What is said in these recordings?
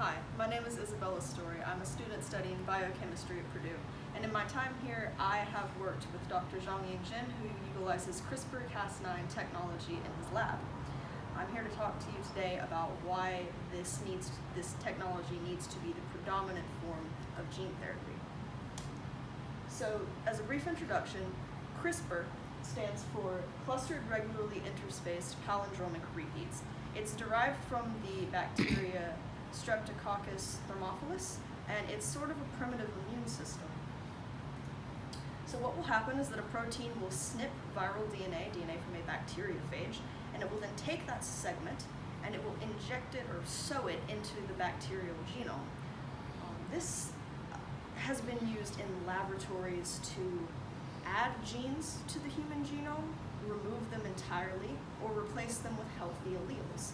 Hi, my name is Isabella Story. I'm a student studying biochemistry at Purdue, and in my time here, I have worked with Dr. Zhongying Jin, who utilizes CRISPR-Cas9 technology in his lab. I'm here to talk to you today about why this technology needs to be the predominant form of gene therapy. So, as a brief introduction, CRISPR stands for Clustered Regularly Interspaced Palindromic Repeats. It's derived from the bacteria Streptococcus thermophilus, and it's sort of a primitive immune system. So what will happen is that a protein will snip viral DNA from a bacteriophage, and it will then take that segment and it will inject it or sew it into the bacterial genome. This has been used in laboratories to add genes to the human genome, remove them entirely, or replace them with healthy alleles.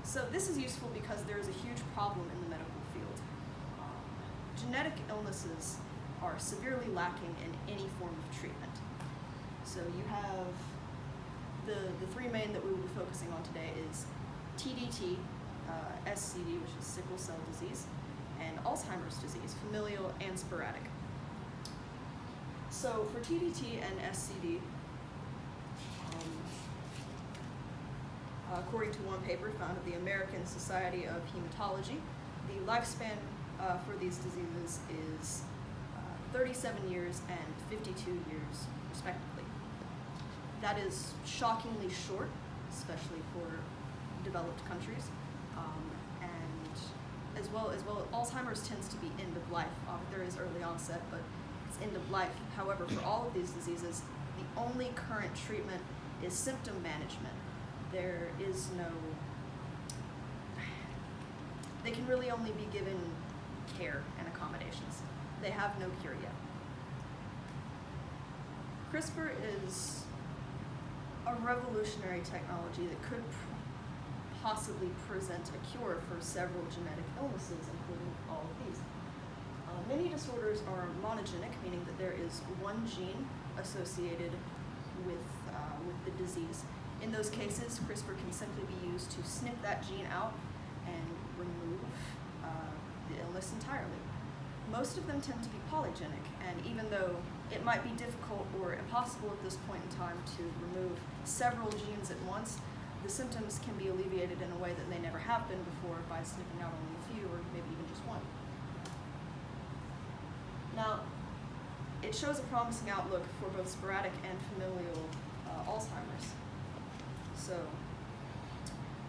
So this is useful because there is a huge problem in the medical field. Genetic illnesses are severely lacking in any form of treatment. So you have the three main that we will be focusing on today is TDT, SCD, which is sickle cell disease, and Alzheimer's disease, familial and sporadic. So for TDT and SCD, according to one paper found at the American Society of Hematology, the lifespan for these diseases is 37 years and 52 years, respectively. That is shockingly short, especially for developed countries. And as well, Alzheimer's tends to be end of life. There is early onset, but it's end of life. However, for all of these diseases, the only current treatment is symptom management. There is no, they can really only be given care and accommodations. They have no cure yet. CRISPR is a revolutionary technology that could possibly present a cure for several genetic illnesses, including all of these. Many disorders are monogenic, meaning that there is one gene associated with the disease. In those cases, CRISPR can simply be used to snip that gene out and remove the illness entirely. Most of them tend to be polygenic, and even though it might be difficult or impossible at this point in time to remove several genes at once, the symptoms can be alleviated in a way that they never have been before by snipping out only a few or maybe even just one. Now, it shows a promising outlook for both sporadic and familial Alzheimer's. So,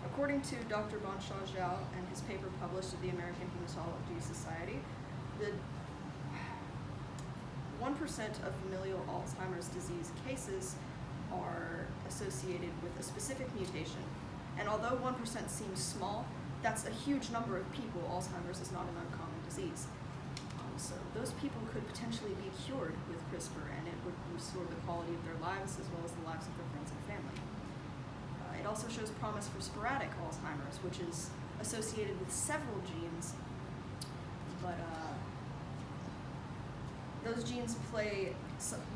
according to Dr. Bansha Zhao and his paper published at the American Hematology Society, the 1% of familial Alzheimer's disease cases are associated with a specific mutation. And although 1% seems small, that's a huge number of people. Alzheimer's is not an uncommon disease. So those people could potentially be cured with CRISPR, and it would restore the quality of their lives as well as the lives of their friends and family. It also shows promise for sporadic Alzheimer's, which is associated with several genes, but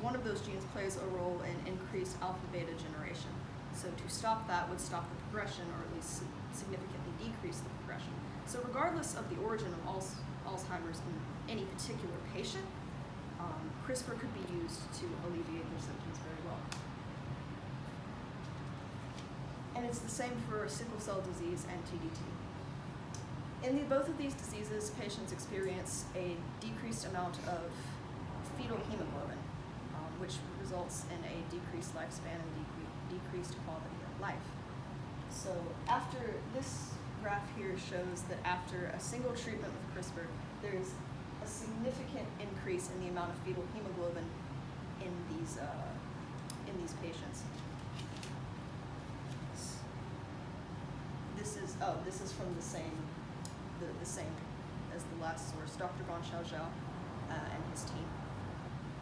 one of those genes plays a role in increased alpha-beta generation. So to stop that would stop the progression, or at least significantly decrease the progression. So regardless of the origin of Alzheimer's in any particular patient, CRISPR could be used to alleviate their symptoms very well. And it's the same for sickle cell disease and TDT. In both of these diseases, patients experience a decreased amount of fetal hemoglobin, which results in a decreased lifespan and decreased quality of life. So after this graph here shows that after a single treatment with CRISPR, there is a significant increase in the amount of fetal hemoglobin in these patients. This is from the same as the last source, Dr. Bansha Zhao and his team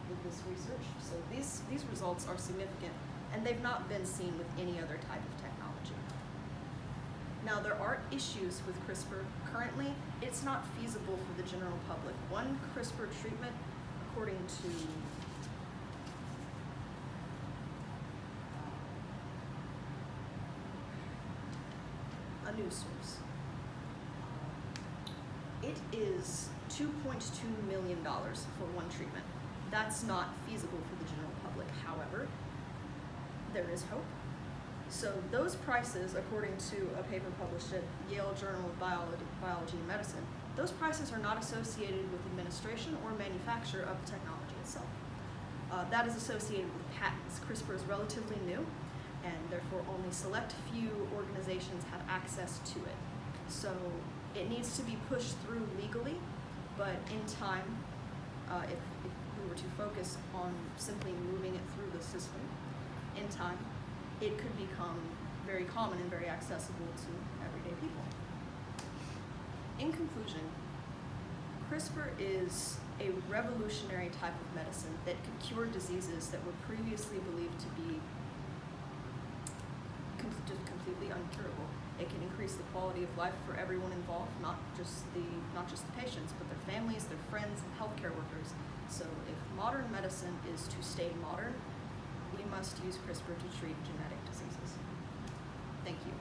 with this research. So these results are significant, and they've not been seen with any other type of technology. Now, there are issues with CRISPR. Currently, it's not feasible for the general public. One CRISPR treatment, according to a news source. It is $2.2 million for one treatment. That's not feasible for the general public. However, there is hope. So those prices, according to a paper published at Yale Journal of Biology and Medicine, those prices are not associated with administration or manufacture of the technology itself. That is associated with patents. CRISPR is relatively new, and therefore only select few organizations have access to it. So it needs to be pushed through legally, but in time, if we were to focus on simply moving it through the system, in time, it could become very common and very accessible to everyday people. In conclusion, CRISPR is a revolutionary type of medicine that could cure diseases that were previously believed to be just completely uncurable. It can increase the quality of life for everyone involved, not just the patients, but their families, their friends, and healthcare workers. So if modern medicine is to stay modern, we must use CRISPR to treat genetic diseases. Thank you.